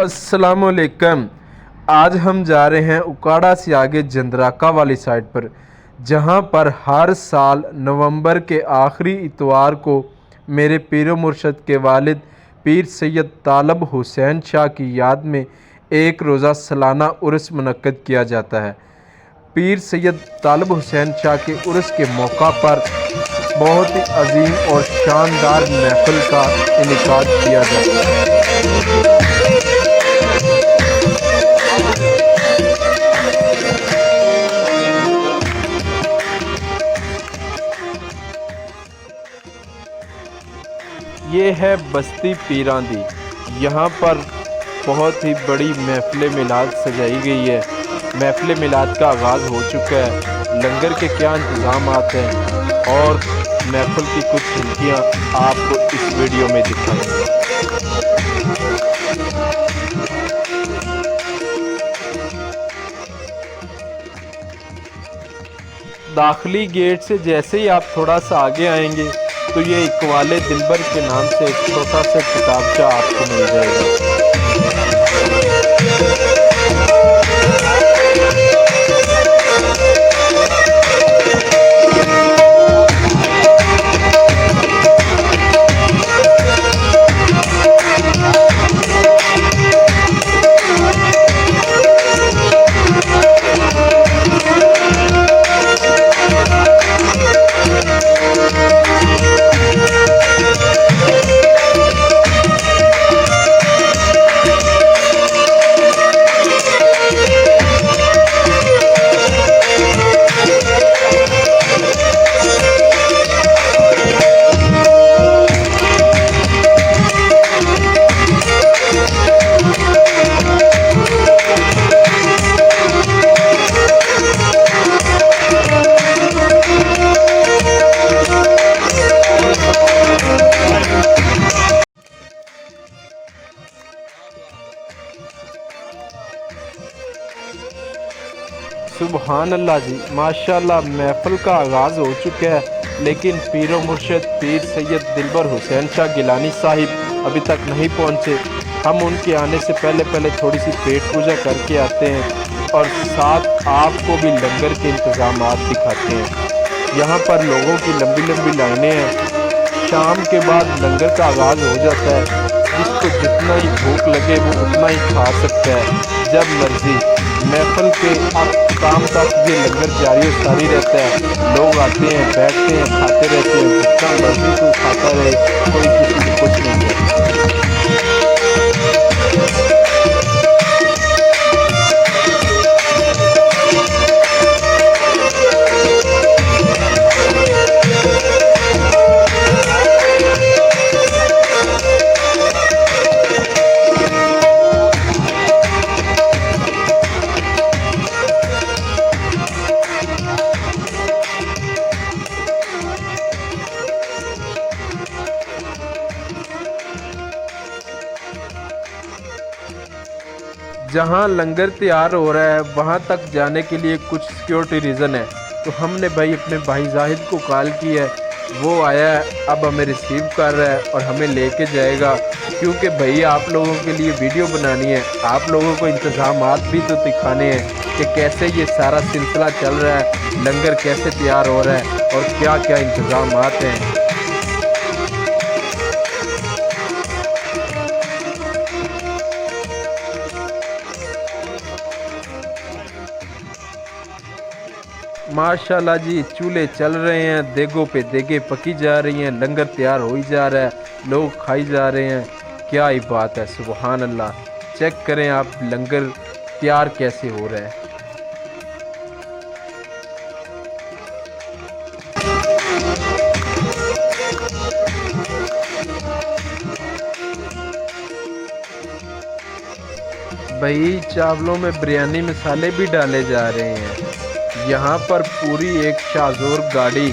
अस्सलामुअलैकुम। आज हम जा रहे हैं उकाड़ा से आगे जंदराका वाली साइड पर, जहां पर हर साल नवंबर के आखिरी इतवार को मेरे पीर मुर्शद के वालिद पीर सैयद तालब हुसैन शाह की याद में एक रोज़ा सालाना उर्स मुनक्कद किया जाता है। पीर सैयद तालब हुसैन शाह के उर्स के मौका पर बहुत ही अजीम और शानदार महफिल का इनेकाद किया जाता है। ये है बस्ती पीरांदी। यहाँ पर बहुत ही बड़ी महफिल मिलाद सजाई गई है। महफिल मिलाद का आगाज़ हो चुका है। लंगर के क्या इंतज़ाम हैं और महफिल की कुछ झलकियाँ आपको इस वीडियो में दिखाएंगे। दाखिली गेट से जैसे ही आप थोड़ा सा आगे आएंगे तो ये इकबाल दिलबर के नाम से एक छोटा सा किताबचा आपको मिल जाएगा। सुबहान अल्लाह जी, माशाल्लाह। महफिल का आगाज़ हो चुका है, लेकिन पीर मुर्शद पीर सैयद दिलबर हुसैन शाह गिलानी साहिब अभी तक नहीं पहुँचे। हम उनके आने से पहले थोड़ी सी पेट पूजा करके आते हैं और साथ आपको भी लंगर के इंतज़ाम दिखाते हैं। यहाँ पर लोगों की लंबी लंबी लाइनें हैं। शाम के बाद लंगर का आगाज़ हो जाता है। जिसको जितना ही भूख लगे वो उतना ही खा सकता है जब मर्जी। महफिल के अख्ताम तक ये लंगर जारी और सारी रहता है। लोग आते हैं, बैठते हैं, खाते रहते हैं। जितना मर्जी कोई खाता रहे, कोई किसी को कुछ नहीं है। जहाँ लंगर तैयार हो रहा है वहाँ तक जाने के लिए कुछ सिक्योरिटी रीज़न है, तो हमने भाई अपने भाई जाहिद को कॉल की है। वो आया है, अब हमें रिसीव कर रहा है और हमें लेके जाएगा, क्योंकि भाई आप लोगों के लिए वीडियो बनानी है। आप लोगों को इंतज़ामात भी तो दिखाने हैं कि कैसे ये सारा सिलसिला चल रहा है, लंगर कैसे तैयार हो रहा है और क्या क्या इंतज़ामात हैं। माशाल्लाह जी, चूल्हे चल रहे हैं, देगों पे देगे पकी जा रही हैं, लंगर तैयार हो ही जा रहा है, लोग खाई जा रहे हैं। क्या ही बात है, सुबहान अल्लाह। चेक करें आप लंगर तैयार कैसे हो रहा है। भाई चावलों में बिरयानी मसाले भी डाले जा रहे हैं। यहाँ पर पूरी एक शाहजोर गाड़ी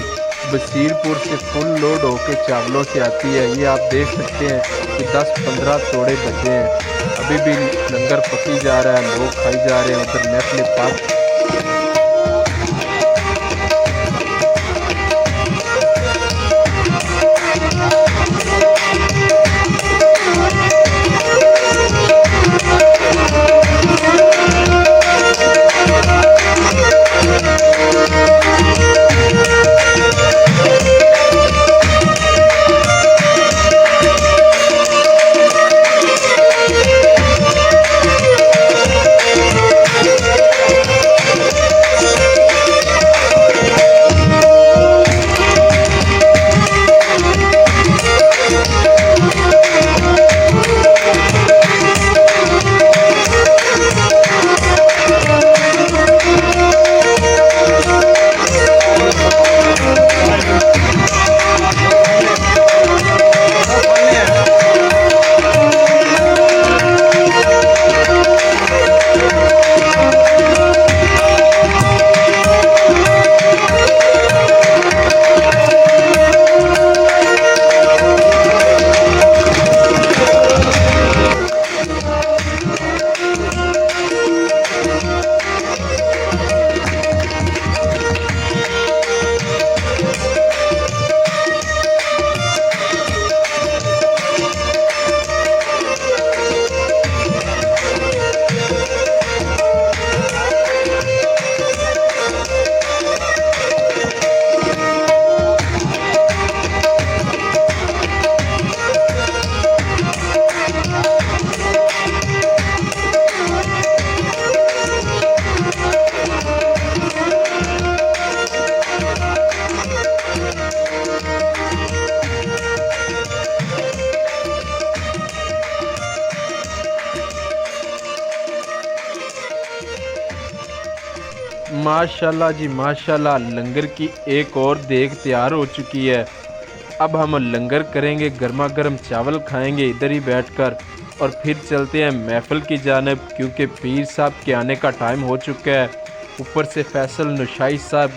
बसीरपुर से फुल लोड होके चावलों से आती है। ये आप देख सकते हैं कि 10-15 तोड़े बचे हैं। अभी भी लंगर पकी जा रहा है, लोग खाई जा रहे हैं। उधर महफिल पाक माशाल्लाह जी माशाल्लाह, लंगर की एक और देग तैयार हो चुकी है। अब हम लंगर करेंगे, गर्मा गर्म चावल खाएंगे इधर ही बैठकर और फिर चलते हैं महफिल की जानिब, क्योंकि पीर साहब के आने का टाइम हो चुका है। ऊपर से फैसल नुशाई साहब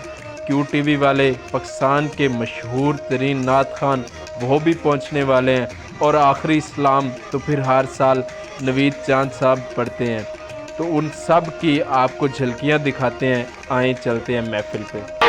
QTV वाले, पाकिस्तान के मशहूर तरीन नात खान, वो भी पहुंचने वाले हैं। और आखिरी इस्लाम तो फिर हर साल नवीद चांद साहब पढ़ते हैं, तो उन सब की आपको झलकियां दिखाते हैं। आए चलते हैं महफिल पे।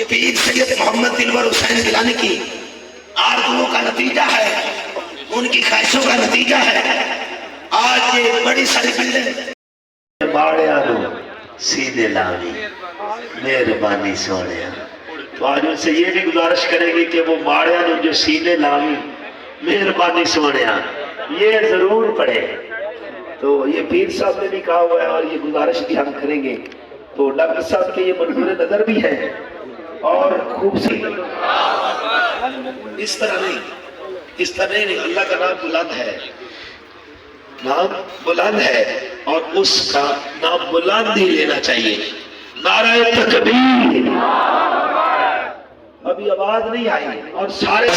पीर सैयद मोहम्मद दिलबर हुसैन गिलानी की आरज़ुओं का नतीजा है, उनकी ख्वाहिशों का नतीजा है। आज ये बड़ी सारी बिल्डिंग बाड़िया सीधे लावी मेहरबानी सोने। तो आज उनसे ये भी गुजारिश करेंगे कि वो बाड़िया जो सीधे लावी मेहरबानी सोने ये जरूर पढ़े। तो ये पीर साहब ने भी कहा हुआ है और ये गुजारिश भी हम करेंगे। तो डॉक्टर साहब के ये मंजूर नजर भी है और खूबसूरत इस तरह नहीं, अल्लाह का नाम बुलंद है, नाम बुलंद है और उसका नाम बुलंद ही लेना चाहिए। नाराए तकबीर। अभी आवाज नहीं आई और सारे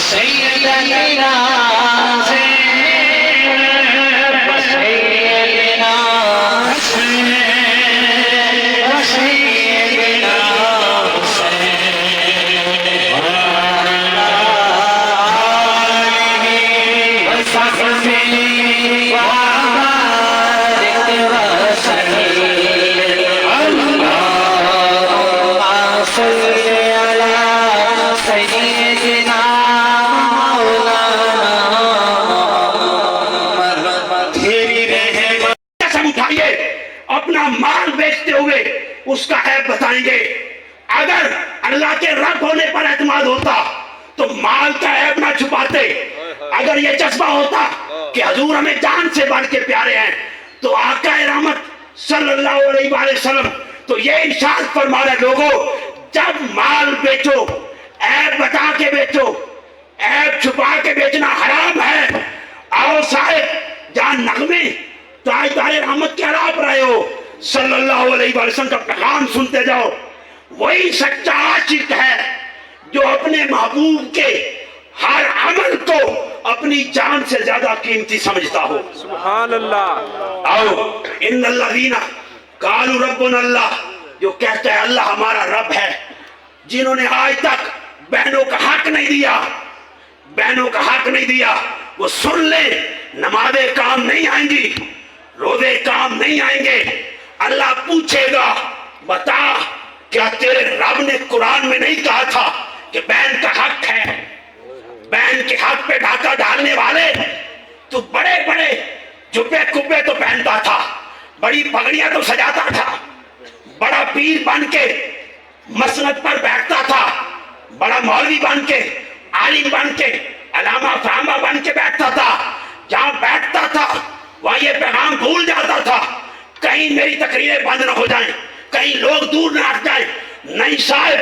अपना माल बेचते हुए उसका ऐब बताएंगे। अगर अल्लाह के रब होने पर एतमाद होता तो माल का ऐब ना छुपाते। अगर ये जज्बा होता कि हजूर हमें जान से बढ़ के प्यारे हैं तो आका रहमत सल्लल्लाहु अलैहि वसल्लम तो ये इरशाद फरमा रहे, लोगों जब माल बेचो ऐब बता के बेचो, ऐब छुपा के बेचना हराम है। आओ साहिब जहां नगमे ताजदारे रहमत के अलाप रहे हो सल्लल्लाहु अलैहि वसल्लम का पैगाम सुनते जाओ। वही सच्चा आशिक है जो अपने महबूब के हर अमल को अपनी जान से ज्यादा कीमती समझता हो। सुभान अल्लाह। आओ इन्नल्लज़ीना कालू रब्बुना अल्लाह, जो कहते हैं अल्लाह हमारा रब है, जिन्होंने आज तक बहनों का हक नहीं दिया, बहनों का हक नहीं दिया, वो सुन ले नमाज़ें काम नहीं आएंगी, रोजे काम नहीं आएंगे। अल्लाह पूछेगा बता क्या तेरे रब ने कुरान में नहीं कहा था कि बहन का हक है? बहन के हक पे ढाका डालने वाले तो बड़े बड़े जुब्बे कुब्बे तो पहनता था, बड़ी पगड़ियां तो सजाता था, बड़ा पीर बन के मसनद पर बैठता था, बड़ा मौलवी बन के, आलिम बन के, अलामा फरामा बन के बैठता था। जहां बैठता था वहां ये पैगाम भूल जाता था, कहीं मेरी तकरीरें बंद न हो जाएं, कहीं लोग दूर न हट जाएं। नहीं साहब,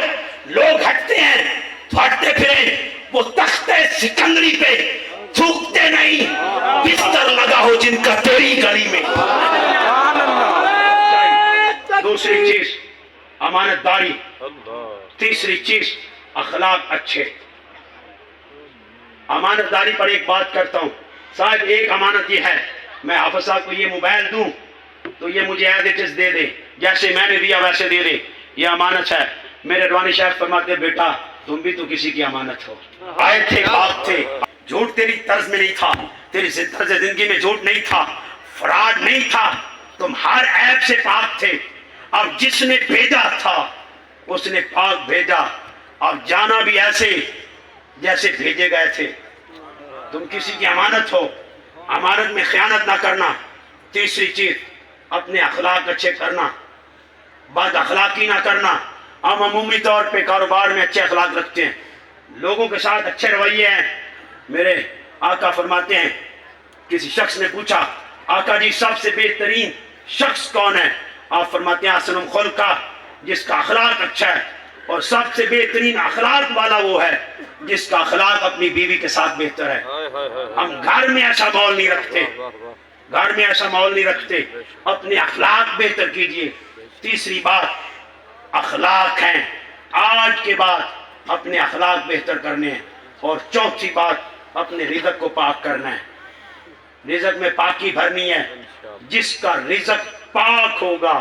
लोग हटते हैं तो हटते फिरें, वो तख्ते सिकंदरी पे थूकते नहीं, बिस्तर चक्कर लगा हो जिनका तेरी गली में। दूसरी चीज अमानतदारी, तीसरी चीज अखलाक अच्छे। अमानतदारी पर एक बात करता हूं साहब, एक अमानत ये है, मैं हाफिज साहब को ये मोबाइल दूं तो ये मुझे एज इट इज दे दे, जैसे मैंने दिया वैसे दे दे, ये अमानत है। मेरे रवानी शायद फरमाते बेटा तुम भी तो किसी की अमानत हो। आए थे बाप थे, झूठ तेरी तर्ज में नहीं था, तेरी तर्ज जिंदगी में झूठ नहीं था, फ्रॉड नहीं था, तुम हर ऐप से पाक थे। अब जिसने भेजा था उसने पाक भेजा, अब जाना भी ऐसे जैसे भेजे गए थे। तुम किसी की अमानत हो, अमानत में खयानत ना करना। तीसरी चीज अपने अखलाक अच्छे करना, बद अखलाकी ना करना। हम अमूमी तौर पे कारोबार में अच्छे अखलाक रखते हैं, लोगों के साथ अच्छे रवैये हैं। मेरे आका फरमाते हैं, किसी शख्स ने पूछा आका जी सबसे बेहतरीन शख्स कौन है? आप फरमाते हैं हसनुल खुल्का, जिसका अखलाक अच्छा है, और सबसे बेहतरीन अखलाक वाला वो है जिसका अखलाक अपनी बीवी के साथ बेहतर है। हम घर में ऐसा माहौल नहीं रखते, घर में ऐसा माहौल नहीं रखते, अपने अखलाक बेहतर कीजिए। तीसरी बात अखलाक है, आज के बाद अपने अखलाक बेहतर करने हैं। और चौथी बात अपने रिज़्क़ को पाक करना है, रिज़्क़ में पाकी भरनी है। जिसका रिज़्क़ पाक होगा,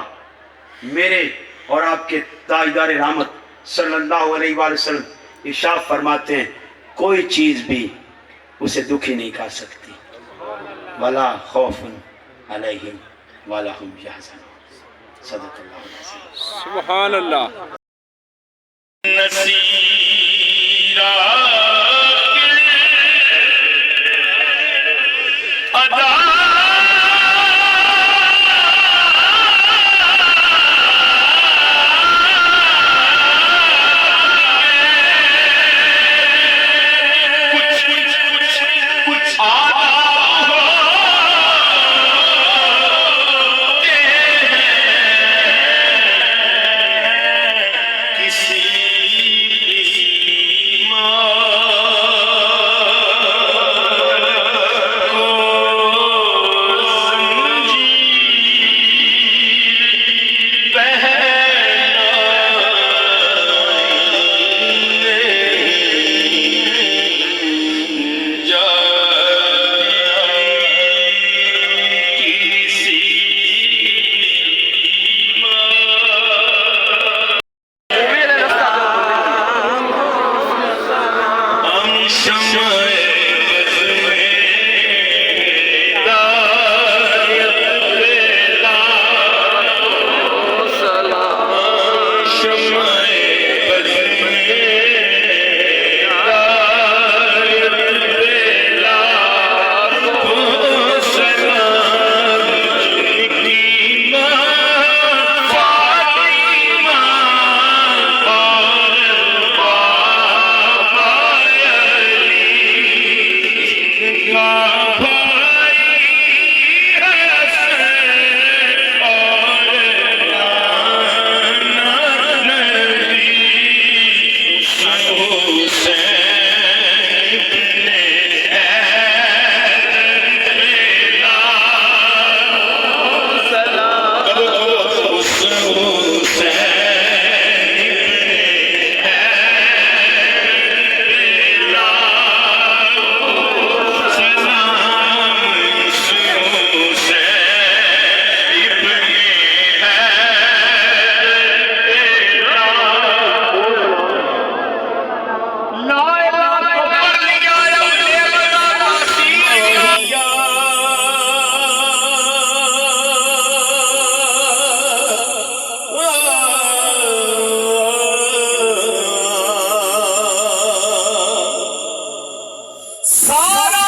मेरे और आपके ताजदार रहमत सल्लल्लाहु अलैहि वसल्लम इरशाद फरमाते हैं, कोई चीज भी उसे दुखी नहीं कर सकती। वला खौफुन अलैहिम वला हुम यहज़नून। सदक़ल्लाहु अलज़ीम। सुभान अल्लाह। नसीरा अदा सारा